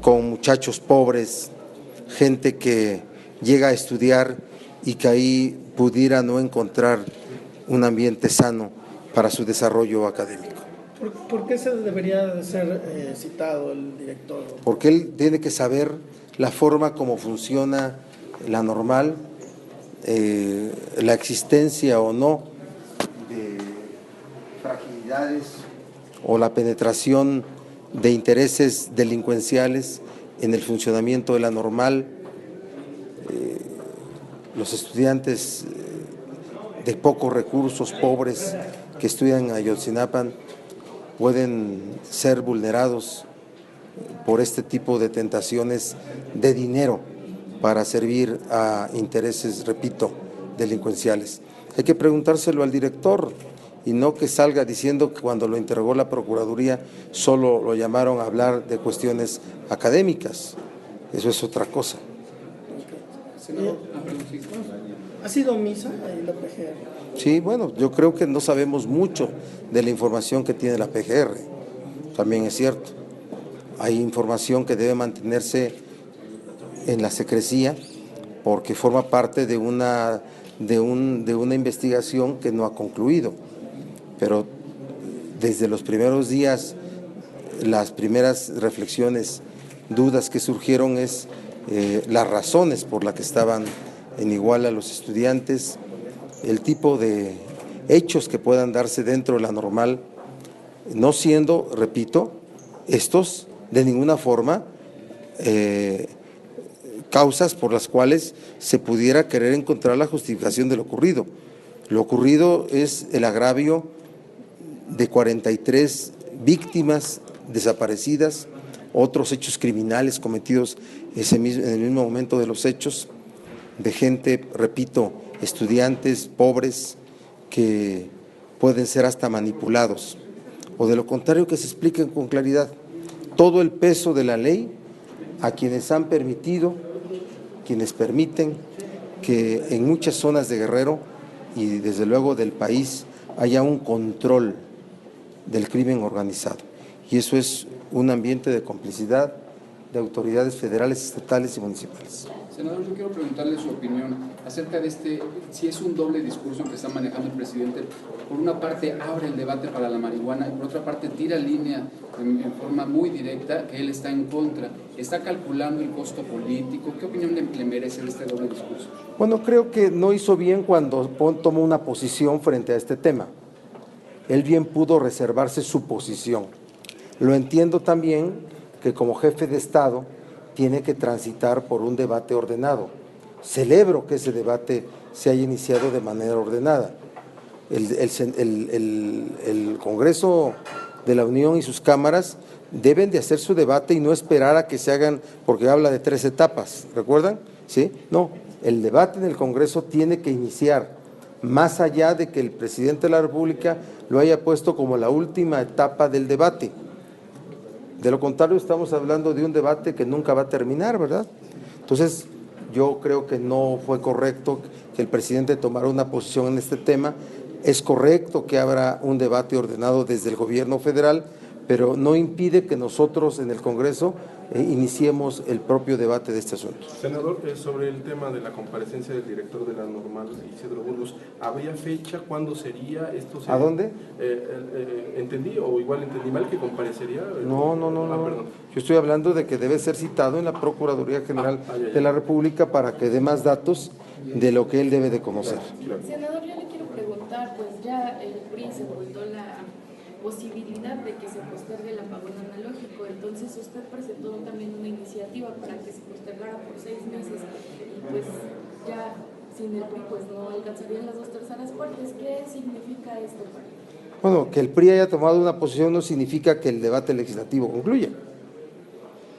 con muchachos pobres, gente que llega a estudiar y que ahí pudiera no encontrar un ambiente sano para su desarrollo académico. ¿Por qué se debería de ser citado el director? Porque él tiene que saber la forma como funciona la normal, la existencia o no de fragilidades o la penetración de intereses delincuenciales en el funcionamiento de la normal. Los estudiantes de pocos recursos, pobres, que estudian en Ayotzinapa, pueden ser vulnerados por este tipo de tentaciones de dinero para servir a intereses, repito, delincuenciales. Hay que preguntárselo al director y no que salga diciendo que cuando lo interrogó la Procuraduría solo lo llamaron a hablar de cuestiones académicas. Eso es otra cosa. ¿Ha sido omisa la PGR? Sí, bueno, yo creo que no sabemos mucho de la información que tiene la PGR, también es cierto. Hay información que debe mantenerse en la secrecía porque forma parte de una investigación que no ha concluido. Pero desde los primeros días, las primeras reflexiones, dudas que surgieron es las razones por las que estaban en Iguala los estudiantes, el tipo de hechos que puedan darse dentro de la normal, no siendo, repito, estos de ninguna forma causas por las cuales se pudiera querer encontrar la justificación de lo ocurrido. Lo ocurrido es el agravio de 43 víctimas desaparecidas, otros hechos criminales cometidos en el mismo momento de los hechos, de gente, repito, estudiantes pobres que pueden ser hasta manipulados, o de lo contrario que se expliquen con claridad todo el peso de la ley a quienes han permitido, quienes permiten que en muchas zonas de Guerrero y desde luego del país haya un control del crimen organizado. Y eso es un ambiente de complicidad de autoridades federales, estatales y municipales. Senador, yo quiero preguntarle su opinión acerca de si es un doble discurso que está manejando el presidente. Por una parte abre el debate para la marihuana y por otra parte tira línea en forma muy directa que él está en contra. ¿Está calculando el costo político? ¿Qué opinión le merece este doble discurso? Bueno, creo que no hizo bien cuando tomó una posición frente a este tema. Él bien pudo reservarse su posición. Lo entiendo también que como jefe de Estado tiene que transitar por un debate ordenado. Celebro que ese debate se haya iniciado de manera ordenada. El Congreso de la Unión y sus cámaras deben de hacer su debate y no esperar a que se hagan, porque habla de 3 etapas, ¿recuerdan? ¿Sí? No, el debate en el Congreso tiene que iniciar, más allá de que el presidente de la República lo haya puesto como la última etapa del debate. De lo contrario, estamos hablando de un debate que nunca va a terminar, ¿verdad? Entonces, yo creo que no fue correcto que el presidente tomara una posición en este tema. Es correcto que habrá un debate ordenado desde el gobierno federal, pero no impide que nosotros en el Congreso iniciemos el propio debate de este asunto. Senador, sobre el tema de la comparecencia del director de la normal, Isidro Burgos, ¿habría fecha? ¿Cuándo sería? ¿A dónde? ¿Entendí o igual entendí mal que comparecería? No. Yo estoy hablando de que debe ser citado en la Procuraduría General de la República para que dé más datos de lo que él debe de conocer. Senador, yo le quiero preguntar, pues ya el PRI se volvió la posibilidad de que se postergue el apagón analógico, entonces usted presentó también una iniciativa para que se postergara por 6 meses y pues ya sin el PRI pues no alcanzarían las 2/3 partes. ¿Qué significa esto para él? Bueno, que el PRI haya tomado una posición no significa que el debate legislativo concluya.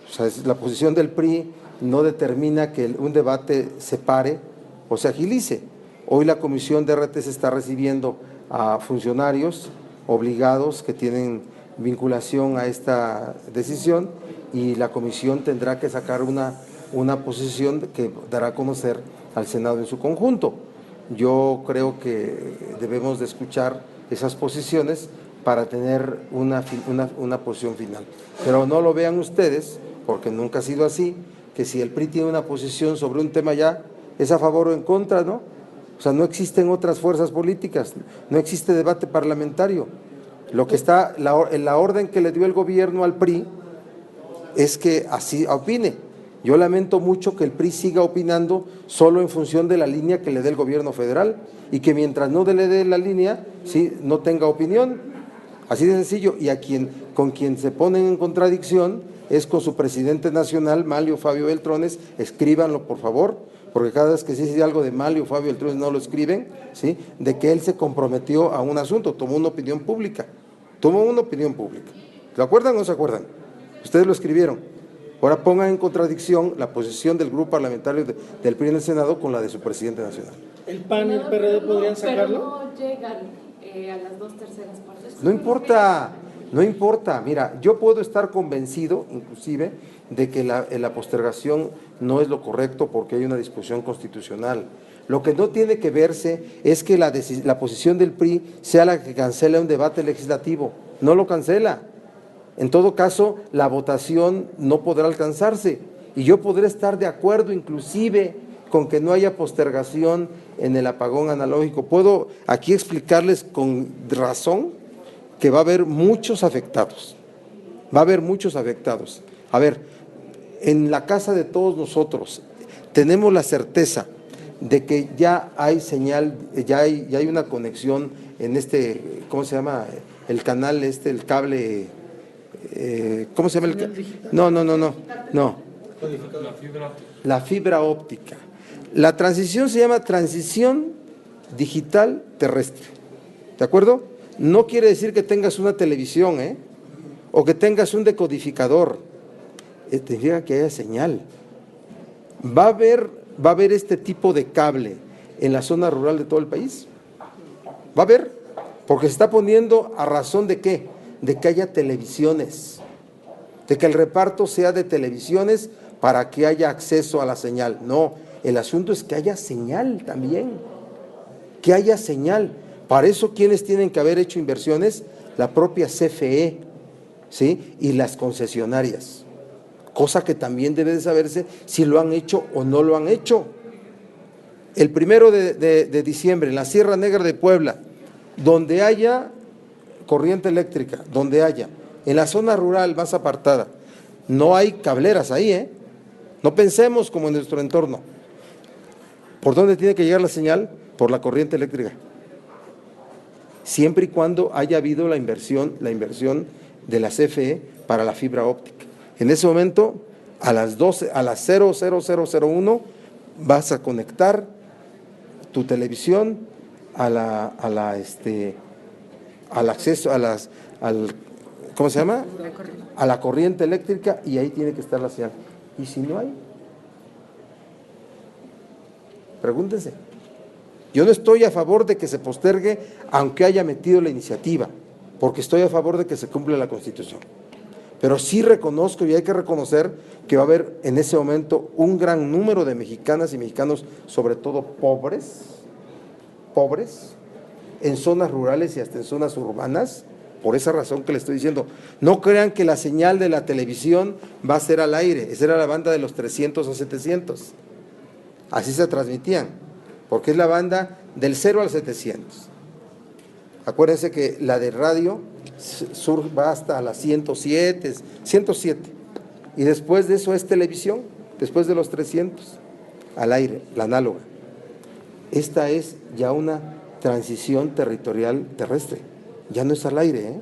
O sea, la posición del PRI no determina que un debate se pare o se agilice. Hoy la Comisión de RTS está recibiendo a funcionarios obligados que tienen vinculación a esta decisión y la Comisión tendrá que sacar una posición que dará a conocer al Senado en su conjunto. Yo creo que debemos de escuchar esas posiciones para tener una posición final. Pero no lo vean ustedes porque nunca ha sido así, que si el PRI tiene una posición sobre un tema ya, es a favor o en contra, ¿no? O sea, no existen otras fuerzas políticas, no existe debate parlamentario. Lo que está, la orden que le dio el gobierno al PRI es que así opine. Yo lamento mucho que el PRI siga opinando solo en función de la línea que le dé el gobierno federal y que mientras no le dé la línea, sí, no tenga opinión. Así de sencillo. Y con quien se ponen en contradicción es con su presidente nacional, Manlio Fabio Beltrones. Escríbanlo, por favor, porque cada vez que se dice algo de Manlio Fabio Beltrones no lo escriben, ¿sí? De que él se comprometió a un asunto, tomó una opinión pública. ¿Se acuerdan o no se acuerdan? Ustedes lo escribieron. Ahora pongan en contradicción la posición del grupo parlamentario del PRI en el Senado con la de su presidente nacional. ¿El PAN y el PRD podrían sacarlo? Pero no llegan a las 2/3 partes. No importa. Mira, yo puedo estar convencido, inclusive, de que la postergación no es lo correcto porque hay una discusión constitucional. Lo que no tiene que verse es que la posición del PRI sea la que cancela un debate legislativo. No lo cancela. En todo caso, la votación no podrá alcanzarse y yo podré estar de acuerdo inclusive con que no haya postergación en el apagón analógico. Puedo aquí explicarles con razón que va a haber muchos afectados. A ver, en la casa de todos nosotros tenemos la certeza de que ya hay señal, ya hay una conexión en ¿cómo se llama? El canal el cable. ¿Cómo se llama No. La fibra óptica. La transición se llama transición digital terrestre. ¿De acuerdo? No quiere decir que tengas una televisión, o que tengas un decodificador. Significa que haya señal. Va a haber este tipo de cable en la zona rural de todo el país. Va a haber, porque se está poniendo a razón de ¿qué? De que haya televisiones, de que el reparto sea de televisiones para que haya acceso a la señal. No, el asunto es que haya señal también, que haya señal. Para eso, ¿quiénes tienen que haber hecho inversiones? La propia CFE, ¿sí? Y las concesionarias, cosa que también debe de saberse si lo han hecho o no lo han hecho. El 1 de diciembre, en la Sierra Negra de Puebla, donde haya corriente eléctrica, donde haya, en la zona rural más apartada, no hay cableras ahí, No pensemos como en nuestro entorno. ¿Por dónde tiene que llegar la señal? Por la corriente eléctrica. Siempre y cuando haya habido la inversión de la CFE para la fibra óptica. En ese momento, a las 0:0001, vas a conectar tu televisión al acceso ¿cómo se llama? A la corriente eléctrica, y ahí tiene que estar la señal. ¿Y si no hay? Pregúntense. Yo no estoy a favor de que se postergue aunque haya metido la iniciativa, porque estoy a favor de que se cumpla la Constitución. Pero sí reconozco, y hay que reconocer, que va a haber en ese momento un gran número de mexicanas y mexicanos, sobre todo pobres, en zonas rurales y hasta en zonas urbanas, por esa razón que le estoy diciendo. No crean que la señal de la televisión va a ser al aire. Esa era la banda de los 300 o 700. Así se transmitían, porque es la banda del 0 al 700. Acuérdense que la de radio va hasta las 107, y después de eso es televisión, después de los 300, al aire, la análoga. Esta es ya una transición territorial terrestre, ya no es al aire,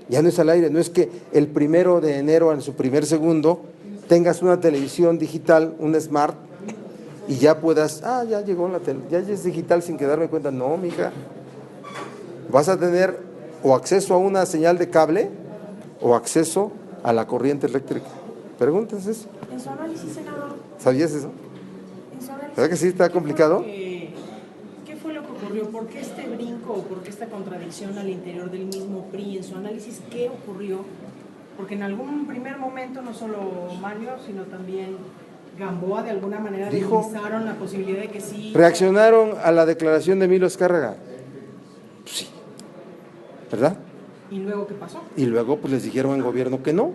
ya no es al aire. No es que el 1 de enero, en su primer segundo, tengas una televisión digital, un smart, y ya puedas, ya llegó la tele, ya es digital sin que darme cuenta. No, mija, vas a tener o acceso a una señal de cable o acceso a la corriente eléctrica. Pregúntense eso. En su análisis, senador. ¿Sabías eso? En su análisis, ¿Verdad que sí está complicado? ¿Qué fue lo que ocurrió? ¿Por qué este brinco o por qué esta contradicción al interior del mismo PRI? En su análisis, ¿qué ocurrió? Porque en algún primer momento no solo Manlio, sino también Gamboa de alguna manera revisaron la posibilidad de que sí. Reaccionaron a la declaración de Emilio Azcárraga. Sí. ¿Verdad? ¿Y luego qué pasó? Y luego pues les dijeron en gobierno que no.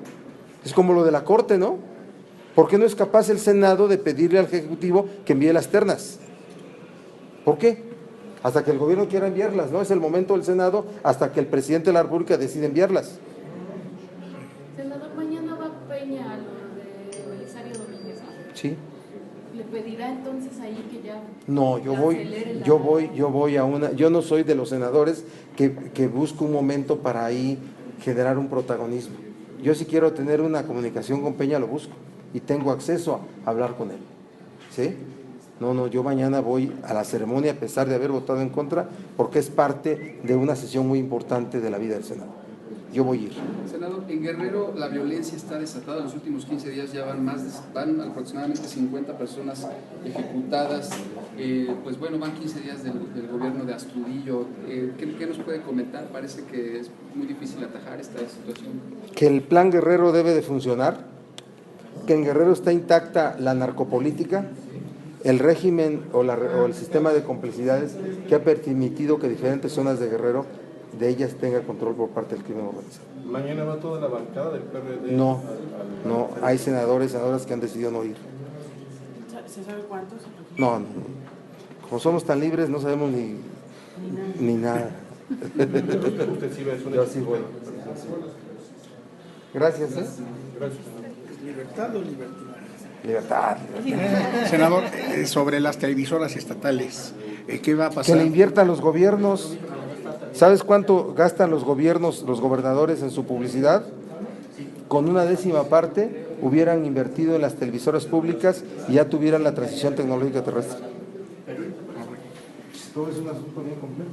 Es como lo de la Corte, ¿no? ¿Por qué no es capaz el Senado de pedirle al Ejecutivo que envíe las ternas? ¿Por qué? Hasta que el gobierno quiera enviarlas, ¿no? Es el momento del Senado hasta que el presidente de la República decide enviarlas. Senador, mañana va Peña a lo de Belisario Domínguez, ¿no? ¿Sí? ¿Le pedirá entonces ahí que ya No, yo voy a una, yo no soy de los senadores que busco un momento para ahí generar un protagonismo. Yo si quiero tener una comunicación con Peña lo busco y tengo acceso a hablar con él. ¿Sí? No, yo mañana voy a la ceremonia a pesar de haber votado en contra porque es parte de una sesión muy importante de la vida del Senado. Yo voy a ir. Senador, en Guerrero la violencia está desatada. En los últimos 15 días ya van aproximadamente 50 personas ejecutadas. Pues bueno, van 15 días del gobierno de Astudillo. ¿Qué nos puede comentar? Parece que es muy difícil atajar esta situación. Que el plan Guerrero debe de funcionar, que en Guerrero está intacta la narcopolítica, el régimen o el sistema de complicidades que ha permitido que diferentes zonas de Guerrero de ellas tenga control por parte del crimen organizado. ¿Mañana va toda la bancada del PRD? No, hay senadores, senadoras que han decidido no ir. ¿Se sabe cuántos? No. Como somos tan libres no sabemos ni nada. Usted sí va, es una Yo sí voy. Gracias. Gracias. ¿Libertad o libertad? Libertad. Senador, sobre las televisoras estatales, ¿qué va a Que pasar? le inviertan los gobiernos. ¿Sabes cuánto gastan los gobiernos, los gobernadores en su publicidad? Con una 10ª parte hubieran invertido en las televisoras públicas y ya tuvieran la transición tecnológica terrestre. Todo es un asunto bien complejo.